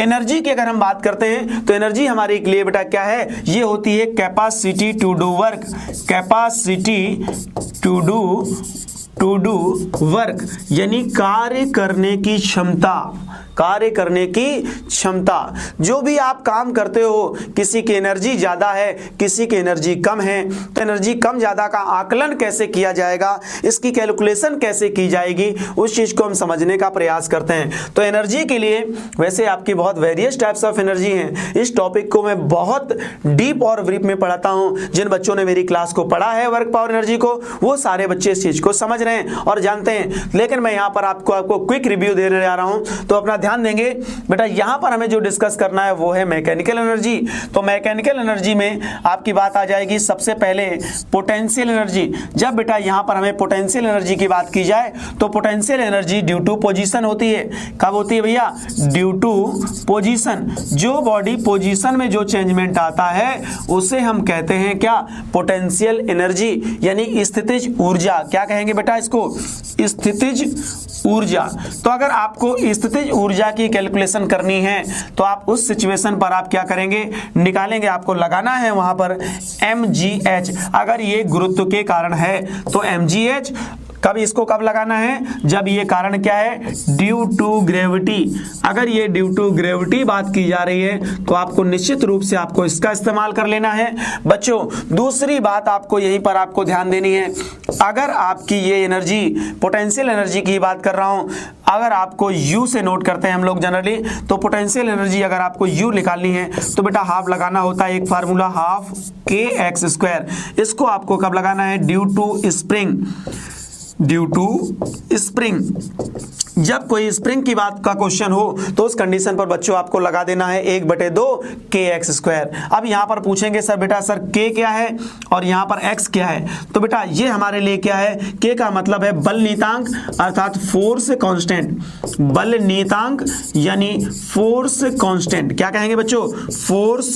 Energy की अगर हम बात करते हैं तो एनर्जी हमारे लिए बेटा क्या है, ये होती है capacity to do work, capacity to do work, यानी कार्य करने की क्षमता, कार्य करने की क्षमता। जो भी आप काम करते हो, किसी की एनर्जी ज़्यादा है, किसी की एनर्जी कम है, तो एनर्जी कम ज़्यादा का आकलन कैसे किया जाएगा, इसकी कैलकुलेशन कैसे की जाएगी, उस चीज़ को हम समझने का प्रयास करते हैं। तो एनर्जी के लिए वैसे आपकी बहुत वेरियस टाइप्स ऑफ एनर्जी हैं। इस टॉपिक को मैं बहुत डीप और ब्रीफ में पढ़ाता हूँ। जिन बच्चों ने मेरी क्लास को पढ़ा है वर्क पावर एनर्जी को, वो सारे बच्चे इस चीज़ को समझ रहे हैं और जानते हैं। लेकिन मैं यहाँ पर आपको क्विक रिव्यू देने जा रहा हूँ, तो अपना ध्यान देंगे बेटा। यहां पर हमें जो डिस्कस करना है वो है मैकेनिकल एनर्जी। तो मैकेनिकल एनर्जी में आपकी बात आ जाएगी सबसे पहले पोटेंशियल एनर्जी। जब बेटा यहां पर हमें पोटेंशियल एनर्जी की बात की जाए तो potential energy due to position होती है। कब होती है भैया? Due to position. जो बॉडी पोजीशन में जो चेंजमेंट आता है उसे हम कहते हैं क्या? पोटेंशियल एनर्जी, यानी स्थितिज ऊर्जा। क्या कहेंगे बेटा इसको? स्थितिज ऊर्जा। तो अगर आपको स्थितिज ऊर्जा की कैलकुलेशन करनी है तो आप उस सिचुएशन पर आप क्या करेंगे? निकालेंगे। आपको लगाना है वहां पर mgh। अगर ये गुरुत्व के कारण है तो mgh। कब इसको कब लगाना है? जब ये कारण क्या है? Due to gravity. अगर ये ड्यू टू ग्रेविटी बात की जा रही है तो आपको निश्चित रूप से आपको इसका इस्तेमाल कर लेना है। बच्चों दूसरी बात आपको यहीं पर आपको ध्यान देनी है। अगर आपकी ये एनर्जी, पोटेंशियल एनर्जी की बात कर रहा हूं, अगर आपको U से नोट करते हैं हम लोग जनरली, तो पोटेंशियल एनर्जी अगर आपको U निकालनी है तो बेटा हाफ लगाना होता है। एक फार्मूला हाफ kx²। इसको आपको कब लगाना है? Due to spring. Due to spring. जब कोई स्प्रिंग की बात का क्वेश्चन हो तो उस कंडीशन पर बच्चों आपको लगा देना है 1/2 kx²। अब यहां पर पूछेंगे सर बेटा सर k क्या है और यहां पर x क्या है? तो बेटा ये हमारे लिए क्या है? k का मतलब है बल नीतांक अर्थात फोर्स कांस्टेंट। बल नीतांक यानी फोर्स कांस्टेंट। क्या कहेंगे बच्चों? Force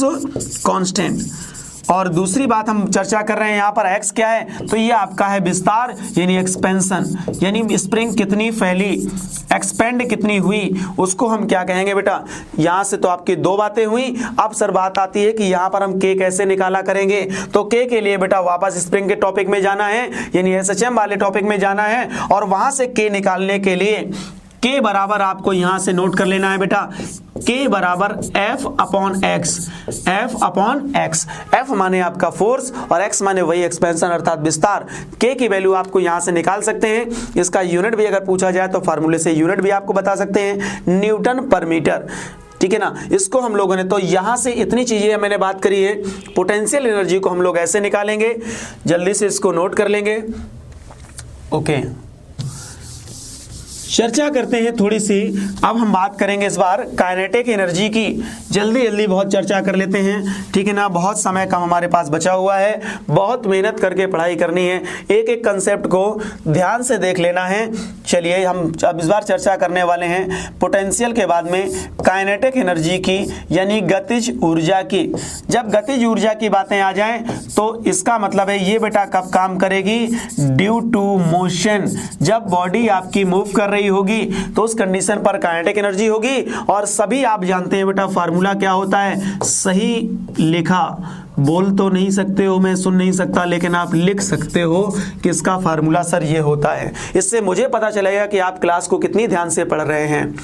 constant. और दूसरी बात हम चर्चा कर रहे हैं यहाँ पर x क्या है? तो ये आपका है विस्तार यानी एक्सपेंशन, यानी स्प्रिंग कितनी फैली, एक्सपेंड कितनी हुई, उसको हम क्या कहेंगे बेटा? यहाँ से तो आपकी दो बातें हुई। अब सर बात आती है कि यहाँ पर हम k कैसे निकाला करेंगे। तो k के लिए बेटा वापस स्प्रिंग के टॉपिक में जाना है, यानी SHM वाले टॉपिक में जाना है और वहां से k निकालने के लिए k बराबर आपको यहां से नोट कर लेना है बेटा, k बराबर F/x। F/x। F माने आपका फोर्स और x माने वही एक्सपेंशन अर्थात विस्तार। k की वैल्यू आपको यहां से निकाल सकते हैं। इसका यूनिट भी अगर पूछा जाए तो फार्मूले से यूनिट भी आपको बता सकते हैं, न्यूटन पर मीटर। ठीक है ना? इसको हम लोगों ने तो यहां से इतनी चीजें मैंने बात करी है। पोटेंशियल एनर्जी को हम लोग ऐसे निकालेंगे, जल्दी से इसको नोट कर लेंगे। ओके, चर्चा करते हैं थोड़ी सी। अब हम बात करेंगे इस बार काइनेटिक एनर्जी की। जल्दी जल्दी बहुत चर्चा कर लेते हैं, ठीक है ना? बहुत समय कम हमारे पास बचा हुआ है, बहुत मेहनत करके पढ़ाई करनी है, एक एक कंसेप्ट को ध्यान से देख लेना है। चलिए हम अब इस बार चर्चा करने वाले हैं पोटेंशियल के बाद में काइनेटिक एनर्जी की, यानी गतिज ऊर्जा की। जब गतिज ऊर्जा की बातें आ जाएं तो इसका मतलब है ये बेटा कब काम करेगी? Due to motion. जब बॉडी आपकी मूव कर रही होगी तो उस कंडीशन पर काइनेटिक एनर्जी होगी। और सभी आप जानते हैं बेटा फार्मूला क्या होता है? सही लिखा, बोल तो नहीं सकते हो, मैं सुन नहीं सकता, लेकिन आप लिख सकते हो कि इसका फार्मूला सर ये होता है। इससे मुझे पता चलेगा कि आप क्लास को कितनी ध्यान से पढ़ रहे हैं।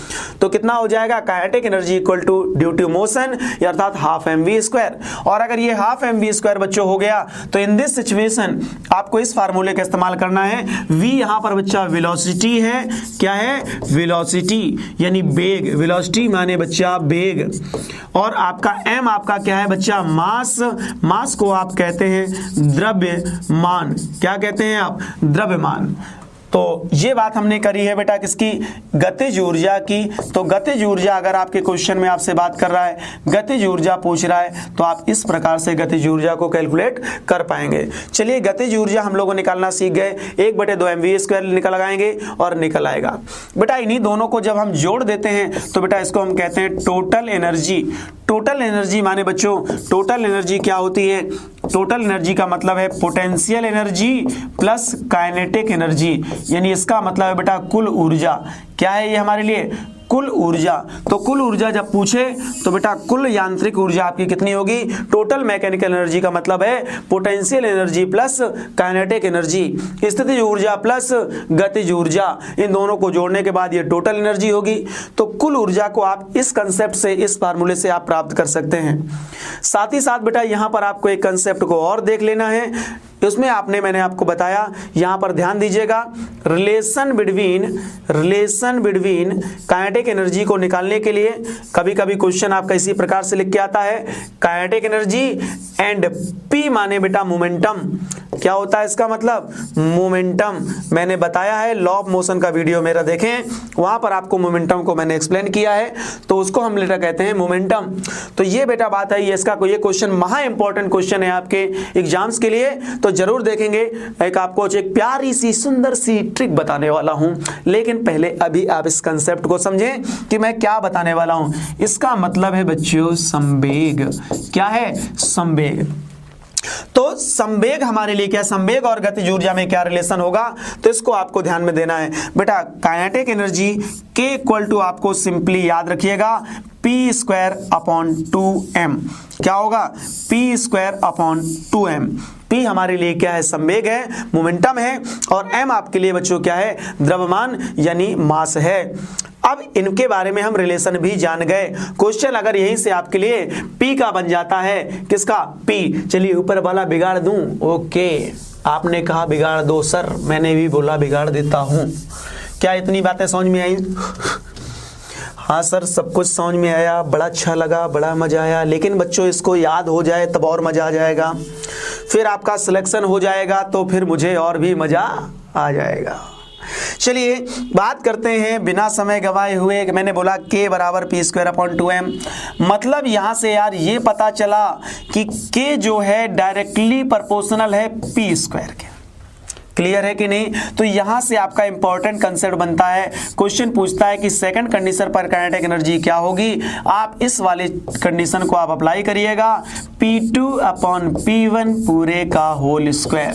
तो कितना हो जाएगा? Kinetic energy equal to due to motion अर्थात हाफ mv²। और अगर ये हाफ mv² बच्चों हो गया तो इन दिस सिचुएशन आपको इस फार्मूले का इस्तेमाल करना है। v यहां पर बच्चा वेलोसिटी है। क्या है? वेलोसिटी यानी बेग। वेलोसिटी माने बच्चा बेग। और आपका m आपका क्या है बच्चा? मास। मास को आप कहते हैं द्रव्यमान। क्या कहते हैं आप? द्रव्यमान। तो ये बात हमने करी है बेटा किसकी? गतिज ऊर्जा की। तो गतिज ऊर्जा अगर आपके क्वेश्चन में आपसे बात कर रहा है, गतिज ऊर्जा पूछ रहा है, तो आप इस प्रकार से गतिज ऊर्जा को कैलकुलेट कर पाएंगे। चलिए गतिज ऊर्जा हम लोगों निकालना सीख गए। 1/2 mv² निकल आएंगे और निकल आएगा बेटा। इन्हीं दोनों को जब हम जोड़ देते हैं तो बेटा इसको हम कहते हैं टोटल एनर्जी। टोटल एनर्जी माने बच्चों, टोटल एनर्जी क्या होती है? टोटल एनर्जी का मतलब है potential energy plus kinetic energy, यानी इसका मतलब है बेटा कुल ऊर्जा। क्या है ये हमारे लिए? कुल ऊर्जा। तो कुल ऊर्जा जब पूछे तो बेटा कुल यांत्रिक ऊर्जा आपकी कितनी होगी? टोटल मैकेनिकल एनर्जी का मतलब है potential energy plus kinetic energy, स्थितिज ऊर्जा प्लस गतिज ऊर्जा, इन दोनों को जोड़ने के बाद ये टोटल एनर्जी होगी। तो कुल ऊर्जा को आप इस कंसेप्ट से, इस फार्मूले से आप प्राप्त कर सकते हैं। साथ ही साथ बेटा यहाँ पर आपको एक कंसेप्ट को और देख लेना है, उसमें मैंने आपको बताया, यहां पर ध्यान दीजिएगा, रिलेशन बिटवीन काइनेटिक एनर्जी को निकालने के लिए कभी कभी क्वेश्चन आपका इसी प्रकार से लिख के आता है, काइनेटिक एनर्जी एंड पी माने बेटा मोमेंटम। क्या होता है इसका मतलब? मोमेंटम। मैंने बताया है, लॉ ऑफ मोशन का वीडियो मेरा देखें, वहां पर आपको मोमेंटम को मैंने एक्सप्लेन किया है, तो उसको हम लेटर कहते हैं मोमेंटम। तो ये बेटा बात है, ये इसका ये क्वेश्चन महा इंपॉर्टेंट क्वेश्चन है आपके एग्जाम्स के लिए, तो जरूर देखेंगे। एक आपको एक प्यारी सी सुंदर सी ट्रिक बताने वाला हूं, लेकिन पहले अभी आप इस कंसेप्ट को समझें कि मैं क्या बताने वाला हूं। इसका मतलब है बच्चों संवेग। क्या है? संवेग। तो संवेग हमारे लिए क्या? संवेग और गतिज ऊर्जा में क्या रिलेशन होगा, तो इसको आपको ध्यान में देना है बेटा। Kinetic energy K equal to आपको सिंपली याद रखिएगा P स्क्वायर अपॉन 2m। क्या होगा? P square upon 2m। P हमारे लिए क्या है? संवेग है, मोमेंटम है, और m आपके लिए बच्चों क्या है? द्रव्यमान यानी मास है। अब इनके बारे में हम रिलेशन भी जान गए। क्वेश्चन अगर यहीं से आपके लिए P का बन जाता है, किसका? P। चलिए ऊपर वाला बिगाड़ दूं? ओके, आपने कहा बिगाड़ दो सर, मैंने भी बोला बिगाड़ देता हूं। क्या इतनी बातें समझ में आई? हाँ सर, सब कुछ समझ में आया, बड़ा अच्छा लगा, बड़ा मजा आया, लेकिन बच्चों इसको याद हो जाए तब और मजा आ जाएगा, फिर आपका सिलेक्शन हो जाएगा तो फिर मुझे और भी मजा आ जाएगा। चलिए बात करते हैं बिना समय गवाए हुए। मैंने बोला K बराबर P स्क्वायर अपॉन 2m, मतलब यहां से यार ये पता चला कि K जो है डायरेक्टली प्रोपोर्शनल है P स्क्वायर के। क्लियर है कि नहीं? तो यहां से आपका इंपॉर्टेंट कंसेप्ट बनता है। क्वेश्चन पूछता है कि सेकंड कंडीशन पर काइनेटिक एनर्जी क्या होगी। आप इस वाले कंडीशन को आप अप्लाई करिएगा, P2 अपॉन P1 पूरे का होल स्क्वायर।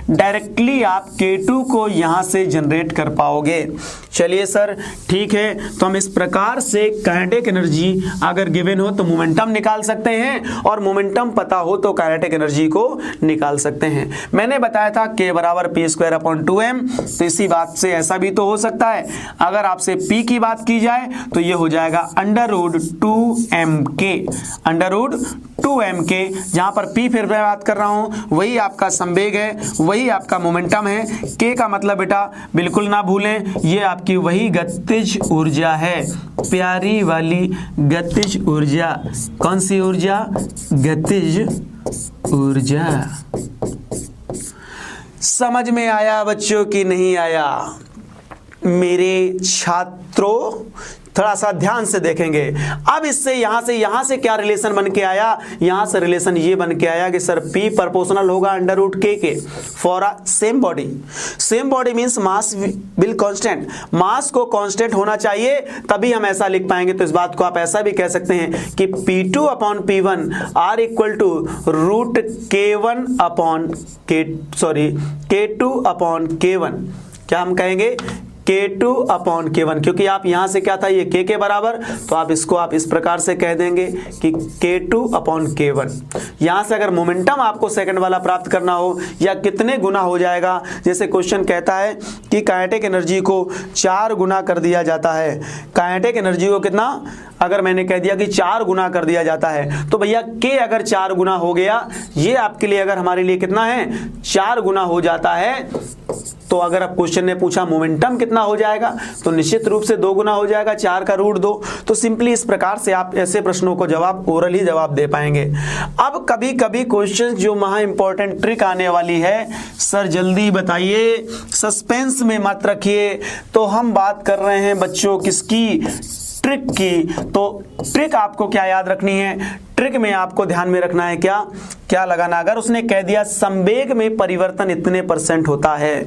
डायरेक्टली आप K2 को यहां से जनरेट कर पाओगे। चलिए सर ठीक है, तो हम इस प्रकार से काइनेटिक एनर्जी अगर गिवन हो तो मोमेंटम निकाल सकते हैं, और मोमेंटम पता हो तो काइनेटिक एनर्जी को निकाल सकते हैं। मैंने बताया था K बराबर P स्क्वायर अपॉन 2m, तो इसी बात से ऐसा भी तो हो सकता है, अगर आपसे P की बात की जाए तो ये हो जाएगा under root 2mk, under root 2mk, जहां पर P फिर मैं बात कर रहा हूं वही आपका संवेग है, वही आपका मोमेंटम है। K का मतलब बेटा बिल्कुल ना भूलें, ये आपकी वही गतिज ऊर्जा है, प्यारी वाली गतिज ऊर्जा। कौन सी ऊर्जा? गतिज ऊर्जा। समझ में आया बच्चों की नहीं आया? मेरे छात्रों थोड़ा सा ध्यान से देखेंगे। अब इससे यहां से क्या रिलेशन बन के आया? यहां से रिलेशन ये बन के आया कि सर P प्रोपोर्शनल होगा अंडर रूट K के for a same body. Same body means mass will constant, mass को कांस्टेंट होना चाहिए, तभी हम ऐसा लिख पाएंगे। तो इस बात को आप ऐसा भी कह सकते हैं कि P2 upon P1 are equal to root K1 upon K2 upon K1। क्या हम कहेंगे? K2 अपॉन K1, क्योंकि आप यहां से क्या था, ये K के बराबर, तो आप इसको आप इस प्रकार से कह देंगे कि K2 अपॉन K1। यहां से अगर मोमेंटम आपको सेकंड वाला प्राप्त करना हो या कितने गुना हो जाएगा, जैसे क्वेश्चन कहता है कि काइनेटिक एनर्जी को 4 गुना कर दिया जाता है। काइनेटिक एनर्जी को कितना? अगर मैंने कह दिया कि 4 गुना कर दिया जाता है, तो भैया K अगर 4 गुना हो गया, ये आपके लिए अगर हमारे लिए कितना है? 4 गुना हो जाता है। तो अगर आप क्वेश्चन ने पूछा मोमेंटम कितना हो जाएगा, तो निश्चित रूप से 2 गुना हो जाएगा, 4 का रूट 2। तो सिंपली इस प्रकार से आप ऐसे प्रश्नों को जवाब ओरल ही जवाब दे पाएंगे। अब कभी कभी क्वेश्चन जो महा इंपॉर्टेंट ट्रिक आने वाली है, सर जल्दी बताइए, सस्पेंस में मत रखिए। तो हम बात कर रहे हैं बच्चों किसकी? ट्रिक की। तो ट्रिक आपको क्या याद रखनी है? ट्रिक में आपको ध्यान में रखना है क्या लगाना? अगर उसने कह दिया संवेग में परिवर्तन इतने % होता है,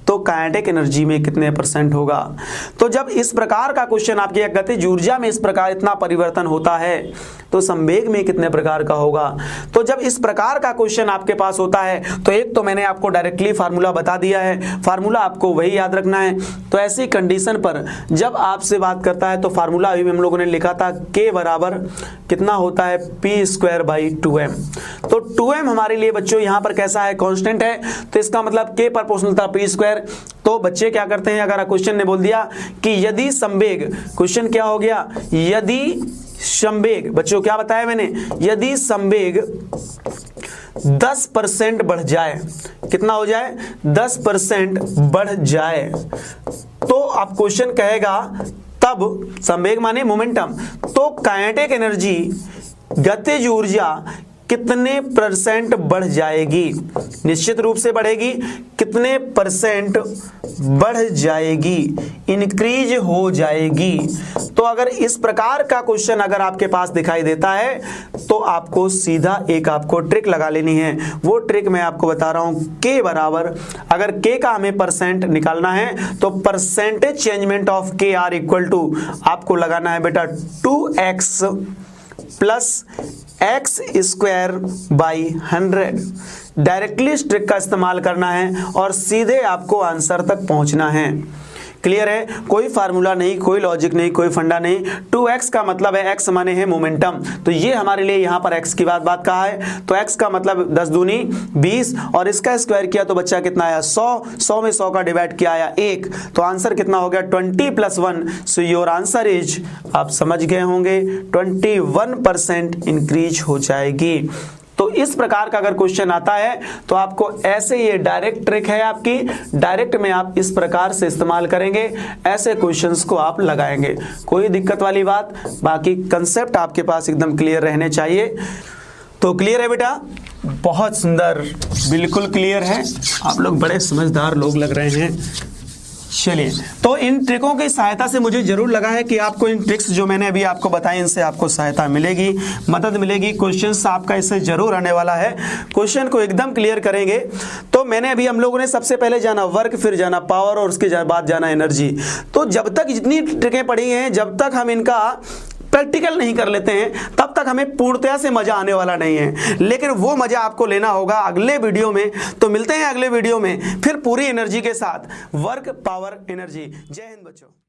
तो काइनेटिक एनर्जी में कितने परसेंट होगा। तो जब इस प्रकार का क्वेश्चन आपके गतिज ऊर्जा में इस प्रकार इतना परिवर्तन होता है तो संवेग में कितने प्रकार का होगा। तो जब इस प्रकार का क्वेश्चन आपके पास होता है तो एक तो मैंने आपको डायरेक्टली फार्मूला बता दिया है, फार्मूला आपको वही याद रखना है। तो ऐसी कंडीशन पर जब आपसे बात करता है तो फार्मूला अभी हम लोगों ने लिखा था k बराबर कितना होता है p²/2m। तो 2m हमारे लिए बच्चों यहां पर कैसा है, कांस्टेंट है, तो इसका मतलब k प्रोपोर्शनल था p²। तो बच्चे क्या करते हैं, अगर क्वेश्चन ने बोल दिया कि यदि संवेग, क्वेश्चन क्या हो गया, यदि संवेग, बच्चों क्या बताया मैंने, यदि संवेग 10% बढ़ जाए, कितना हो जाए, 10% बढ़ जाए, तो आप क्वेश्चन कहेगा तब संवेग माने मोमेंटम, तो काइनेटिक एनर्जी गतिज ऊर्जा कितने परसेंट बढ़ जाएगी, निश्चित रूप से बढ़ेगी, कितने परसेंट बढ़ जाएगी, इंक्रीज हो जाएगी। तो अगर इस प्रकार का क्वेश्चन अगर आपके पास दिखाई देता है तो आपको सीधा एक आपको ट्रिक लगा लेनी है। वो ट्रिक मैं आपको बता रहा हूं, k बराबर, अगर k का हमें परसेंट निकालना है तो percentage changement of k are equal to आपको लगाना है बेटा 2x प्लस x²/100। डायरेक्टली इस ट्रिक का इस्तेमाल करना है और सीधे आपको आंसर तक पहुंचना है। क्लियर है, कोई फार्मूला नहीं, कोई लॉजिक नहीं, कोई फंडा नहीं। 2x का मतलब है, x माने है मोमेंटम, तो ये हमारे लिए यहाँ पर x की बात कहा है, तो x का मतलब 10 दूनी 20 और इसका स्क्वायर किया तो बच्चा कितना आया 100, 100 में 100 का डिवाइड किया आया 1, तो आंसर कितना हो गया 20 + 1। सो योर आंसर इज, आप समझ गए होंगे, 21% इंक्रीज हो जाएगी। तो इस प्रकार का अगर क्वेश्चन आता है तो आपको ऐसे, ये डायरेक्ट ट्रिक है आपकी, डायरेक्ट में आप इस प्रकार से इस्तेमाल करेंगे, ऐसे क्वेश्चंस को आप लगाएंगे, कोई दिक्कत वाली बात, बाकी कंसेप्ट आपके पास एकदम क्लियर रहने चाहिए। तो क्लियर है बेटा, बहुत सुंदर, बिल्कुल क्लियर है, आप लोग बड़े समझदार लोग लग रहे हैं। चलिए, तो इन ट्रिकों की सहायता से मुझे जरूर लगा है कि आपको इन ट्रिक्स जो मैंने अभी आपको बताई इनसे आपको सहायता मिलेगी, मदद मिलेगी, क्वेश्चंस आपका इससे जरूर आने वाला है, क्वेश्चन को एकदम क्लियर करेंगे। तो मैंने अभी, हम लोगों ने सबसे पहले जाना वर्क, फिर जाना पावर और उसके बाद जाना एनर्जी। तो जब तक जितनी ट्रिकें पढ़ी हैं, जब तक हम इनका प्रैक्टिकल नहीं कर लेते हैं तब तक हमें पूर्णतया से मजा आने वाला नहीं है, लेकिन वो मजा आपको लेना होगा अगले वीडियो में। तो मिलते हैं अगले वीडियो में फिर पूरी एनर्जी के साथ, वर्क, पावर, एनर्जी। जय हिंद बच्चों।